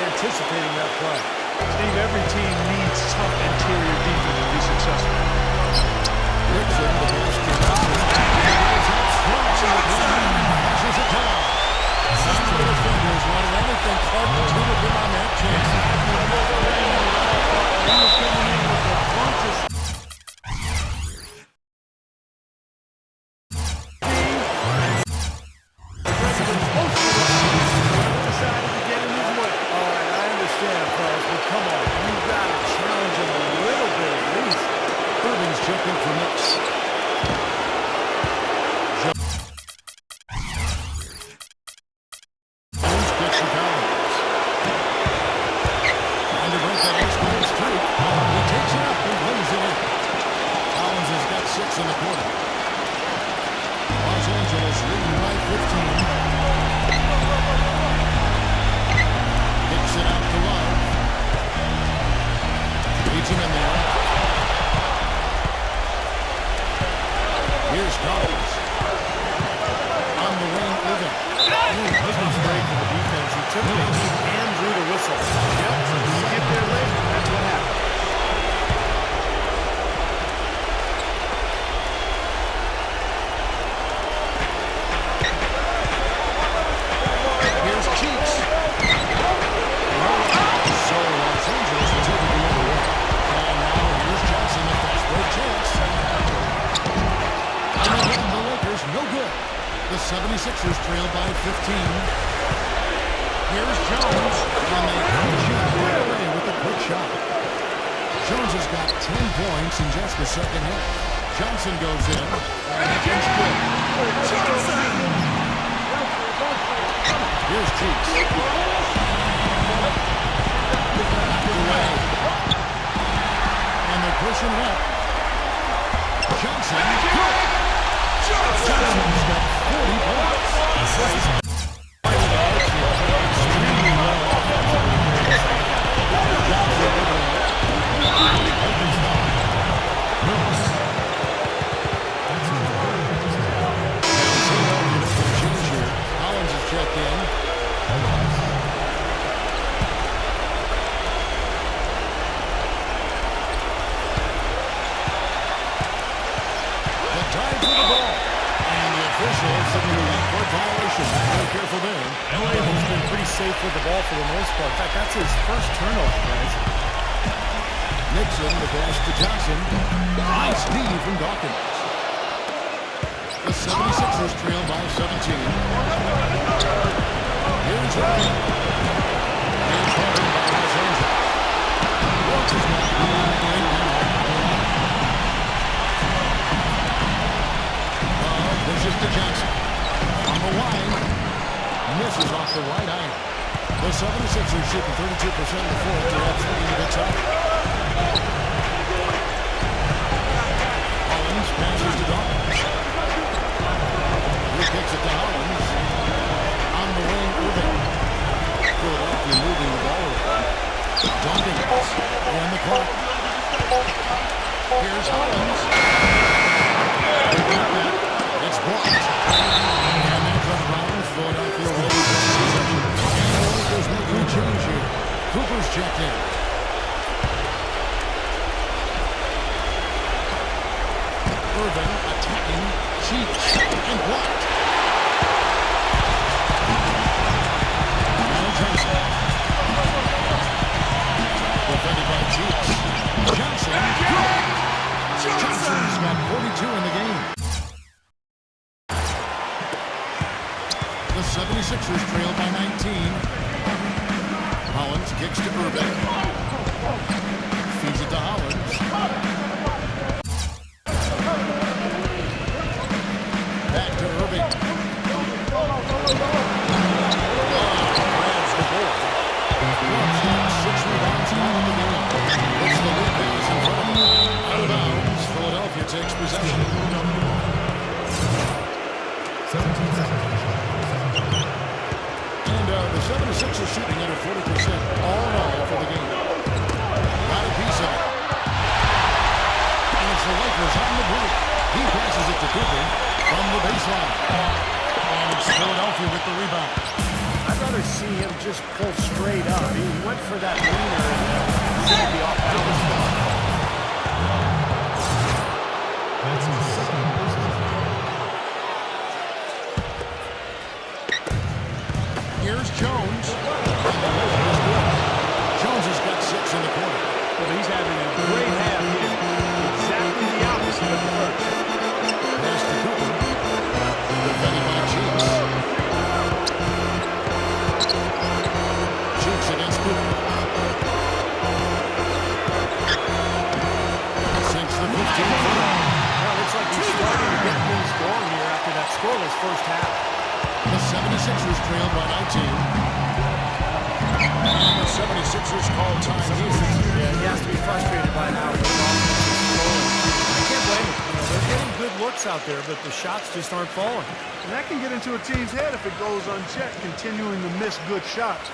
Anticipating that play. Steve, every team needs tough interior defense to be successful.
Richard, the pass to passes it down. Some of the defenders wanted anything Clark to do with him on that chance. Jumping for Knicks. Jones gets the Collins. And to break that X-Bones too. He takes it up and brings it in. Collins has got 6 in the quarter. Los Angeles leading by 15. Kicks it out to Love. Leads him in there. Here's Collins. On the wing, Irving.
This one's great for the defense. He took the heat and drew the whistle. Yep, when you get there late, that's what happens.
Here's Cheeks. So Los Angeles will take it the other way. And now here's Johnson, the fast break chance. And the Lakers, no good. The 76ers trail by 15. Here's Jones. And they punch it right away with a quick shot. Jones has got 10 points in just the second half. Johnson goes in. And it's good. Here's Cheeks. pushing it up. Johnson. Good. Johnson's got 40 points. Hollins is checked in. Tied for the ball. And the official signaling a court violation. Very careful there.
LA has been pretty safe with the ball for the most part. In fact, that's his first turnover, guys.
Nixon, the pass to Johnson. Nice D from Dawkins. The 76ers trail by 17. Here's Ryan. And covered by Los Angeles. Wilkes is not moving right now. Pushes to Johnson. On the line. Misses off the right iron. The 76ers shooting 32% of the floor. That's looking a bit tough. Hollins passes to Dawkins. He kicks it to Hollins. On the wing, Irving. Philadelphia moving the ball around. Dawkins on the clock. Here's Hollins. It's blocked. And that comes Rollins. Philadelphia rolls in possession. And the Lakers making a change here. Cooper's checked in. Irving attacking. Cheeks. And blocked. Now Johnson. Defended by Cheeks. Johnson. Johnson's got 42 in the game. The 76ers trail by 19. Hollins kicks to Irving. Feeds it to Hollins. Back to Irving. Grabs the ball. Brooks got 6 rebounds now in the game. It's the Lakers in front of him. Out of bounds. Philadelphia takes possession.
17 seconds.
The 76ers shooting under 40% all in all for the game. Got a piece of it. And it's the Lakers on the break. He passes it to Cooper from the baseline. And it's Philadelphia with the rebound.
I'd rather see him just pull straight up. He went for that leaner and he the off balance.
That's his second personal foul.
Here's Jones. Jones has got 6 in the quarter.
Well, he's having a great half here. Exactly the opposite of the first.
Pass to Cooper. Defended by Cheeks. Cheeks against Cooper. Sinks the 15-footer.
Well, looks like he's starting to get things going here after that scoreless first half.
The 76ers trailed by 19. And the 76ers call time here.
Yeah, he has to be frustrated by now. I can't blame him. You know, they're getting good looks out there, but the shots just aren't falling.
And that can get into a team's head if it goes unchecked, continuing to miss good shots.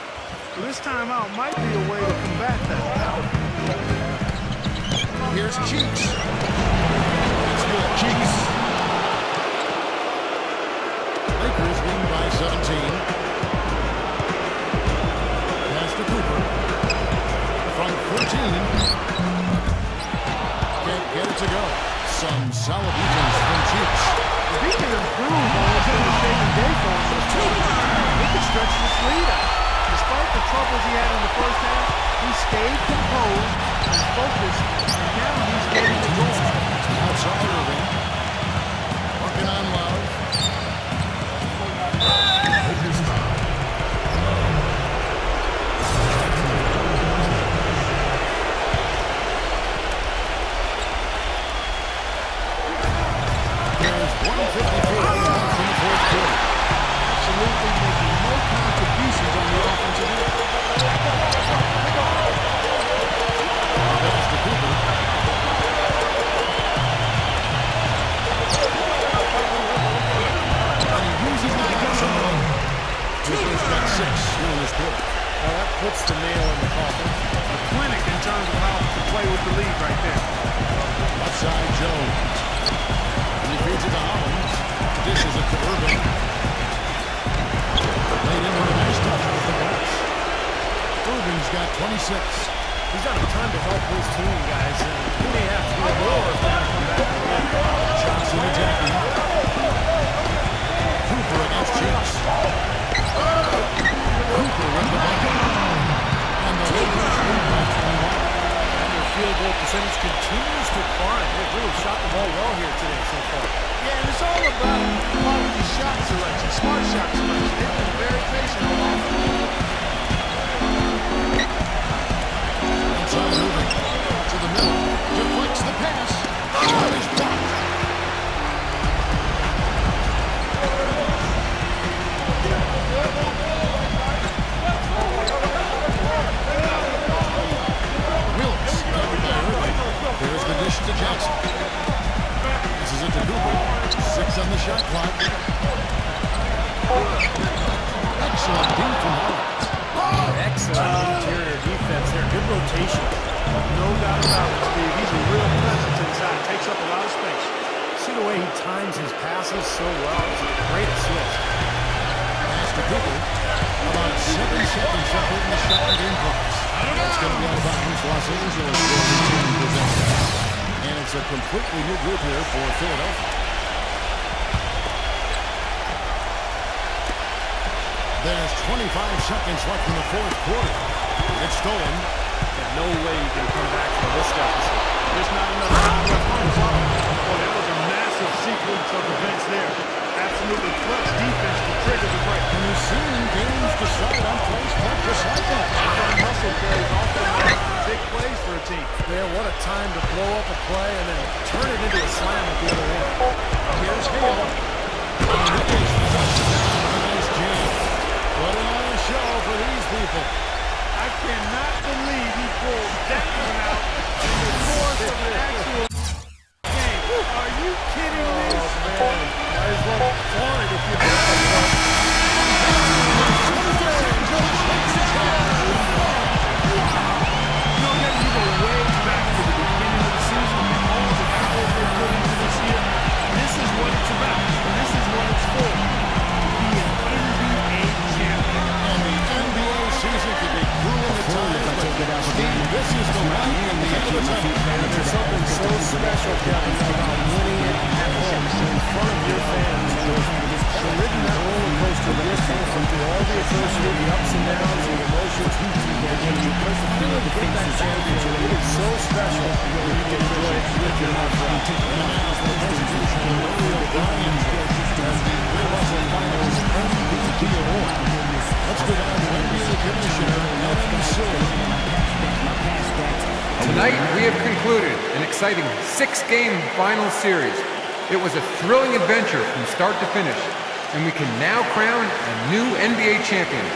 So this timeout might be a way to combat that.
Here's Cheeks. That's good. Cheeks. Lakers win by 17. Pass to Cooper. From 13. Can't get it to go. Some solid defense from Cheeks.
If he can improve on what's been a shaky day for him this season, he can stretch this lead out. Despite the troubles he had in the first half, he stayed composed and focused, and now he's ready to go.
Outside Irving. Working on Love.
Lakers foul.
There's 154 left in the fourth quarter.
Absolutely making no contributions on the offensive end.
Pass to Cooper. got 6 here in this quarter.
Well, that puts the nail in the coffin.
A clinic in terms of how to play with the lead right there.
Outside Jones. And he feeds it to Hollins. Dishes it to Irving. Laid in with a nice touch with the pass. Irving's got 26.
He's got a ton to help his team, guys. And he may have to do more if they're going to come back and win.
Johnson attacking. Cooper against Chiefs. Cooper with the bucket. And the Lakers lead by 21.
And their field goal percentage continues to climb. They've really shot the ball well here today so far.
Yeah, and it's all about quality shot selection, smart shot selection. They've been very patient on offense.
Inside Irving. To the middle. Deflects the pass. Shot is blocked. Willis covered by Irving. There's the dish to Jackson. This is it to Cooper. 6 on the shot clock. Excellent deep from Hollins.
Excellent interior defense there. Good rotation.
No doubt about it, Steve. He's a real presence inside. Takes up a lot of space.
See the way he times his passes so well. It's a great assist.
Pass to Cooper. About 7 seconds separating the shot and game clocks. That's going to be out of bounds. Los Angeles will continue to possess it. And it's a completely new group here for Philadelphia. There's 25 seconds left in the fourth quarter. It's stolen.
And no way you can come back from this deficit.
There's not enough time left on the clock. Well, that was a massive sequence of events there. Absolutely clutch defense to trigger the break.
And we've seen games decide on plays just like that.
Muscle plays often big plays for a team.
Yeah, what a time to blow up a play and then turn it into a slam at the other end. Here's Hill.
And it is the touchdown. A nice jam. Putting on a show for these people.
I cannot believe he pulled that one out in the course of an actual game. Are you kidding me?
Oh, man. Might as well flaunt it if you have to.
You know, you go way back to the beginning of the season and all the effort they put into this year. This is what it's about. This is what it's for. Be an NBA champion.
And the NBA season can be cruel at times, but Steve, this is the light at the end of the tunnel.
And there's something so special, Kevin, about winning it at home in front of your fans. And ridden that roller coaster with them through all the associated ups and downs and emotions. And because the feeling to get that championship, it is so special when you can enjoy it with your home crowd.
As the presentation of Mario Bryan as the Bill Russell Finals MVP award. Let's go down to NBA Commissioner Adam Silver.
Tonight, we have concluded an exciting 6-game final series. It was a thrilling adventure from start to finish, and we can now crown a new NBA champion.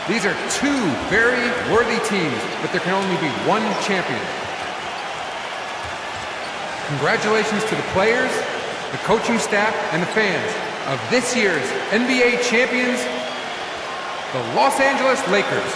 These are 2 very worthy teams, but there can only be one champion. Congratulations to the players, the coaching staff, and the fans of this year's NBA champions, the Los Angeles Lakers.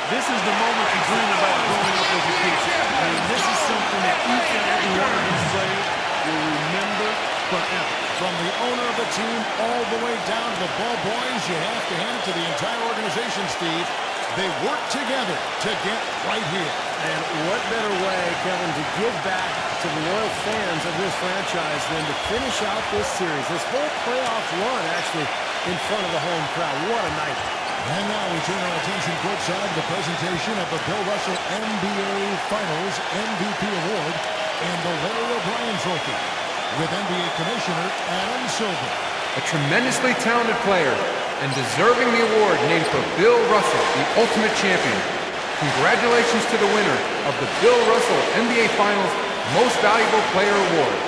This is the moment you dream about growing up as a kid. I mean, this is something that each and every one of these players will remember forever.
From the owner of the team all the way down to the ball boys, you have to hand it to the entire organization, Steve. They work together to get right here.
And what better way, Kevin, to give back to the loyal fans of this franchise than to finish out this series, this whole playoff run, actually, in front of the home crowd. What a night.
And now we turn our attention courtside to the presentation of the Bill Russell NBA Finals MVP Award and the Larry O'Brien Trophy with NBA Commissioner Adam Silver.
A tremendously talented player and deserving the award named for Bill Russell, the ultimate champion. Congratulations to the winner of the Bill Russell NBA Finals Most Valuable Player Award.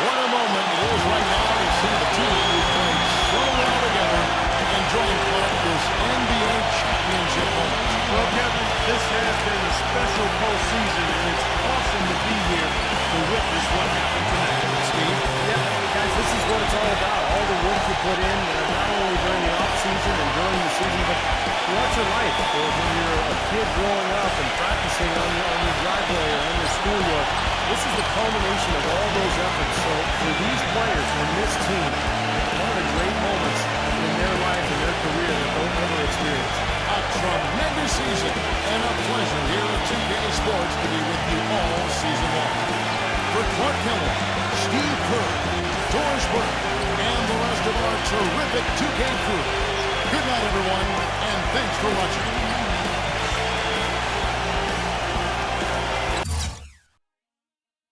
What a moment it is right now to see the team who played so well together enjoying part of this NBA championship moment.
Well, Kevin, this has been a special postseason, and it's awesome to be here to witness what happened tonight.
all about. All the work you put in, not only during the offseason and during the season, but throughout your life. When you're a kid growing up and practicing on your driveway or in your schoolyard, this is the culmination of all those efforts. So for these players and this team, one of the great moments in their life and their career that they'll ever experience.
A tremendous season and a pleasure here at 2K Sports to be with you all season long. For Clark Keller, Steve Kerr, Doris Burke, and the rest of our terrific 2K crew, good night, everyone, and thanks for watching.